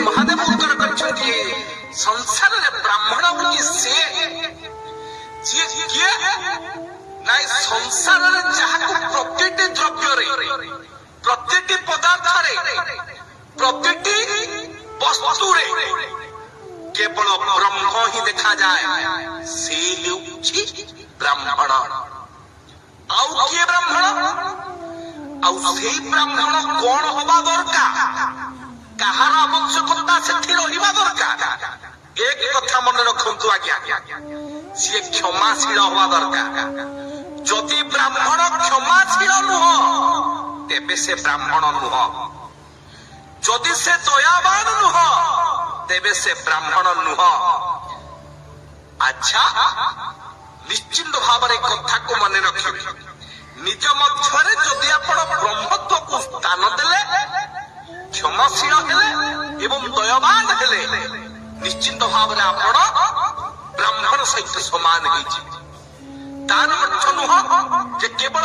ମହାଦେବ ଉତ୍ତର କରିଛନ୍ତି ସଂସାରରେ ବ୍ରାହ୍ମଣ ବୋଲି ସେ ଯିଏ କିଏ ନାଇଁ ସଂସାରରେ ଯାହାକୁ ପ୍ରତିଟି ଦ୍ରବ୍ୟରେ ପ୍ରତିଟି ପଦାର୍ଥରେ ପ୍ରତିଟି ବସ୍ତୁରେ କେବଳ ବ୍ରହ୍ମ ହିଁ ଦେଖାଯାଏ ସେ ହେଉଛି ବ୍ରାହ୍ମଣ। ଆଉ କିଏ ବ୍ରାହ୍ମଣ? ଆଉ ସେଇ ବ୍ରାହ୍ମଣ କଣ ହବା ଦରକାର? କାହାର ଆବଶ୍ୟକତା ସେଠି ରହିବା ଦରକାର? ଏକ କଥା ମନେ ରଖନ୍ତୁ ଆଜ୍ଞା, ସିଏ କ୍ଷମାଶୀଳ ହବା ଦରକାର। ଯଦି ବ୍ରାହ୍ମଣ କ୍ଷମାଶୀଳ ନୁହଁ ତେବେ ସେ ବ୍ରାହ୍ମଣ ନୁହଁ। ଯଦି ସେ ଦୟାବାନ ନୁହଁ ତେବେ ସେ ବ୍ରାହ୍ମଣ ନୁହଁ। ଆଚ୍ଛା, ନିଶ୍ଚିନ୍ତ ଭାବରେ କଥାକୁ ମନେ ରଖିବେ। ନିଜ ମଧ୍ୟରେ ଯଦି ଆପଣ ବ୍ରହ୍ମତ୍ୱକୁ ସ୍ଥାନ ଦେଲେ, କ୍ଷମାଶୀଳ ହେଲେ ଏବଂ ଦୟାବାନ ହେଲେ, ନିଶ୍ଚିନ୍ତ ଭାବରେ ଆପଣ ବ୍ରାହ୍ମଣ ସହିତ ସମାନ ହେଇଯିବେ। ତାର ଅର୍ଥ ନୁହଁ ଯେ କେବଳ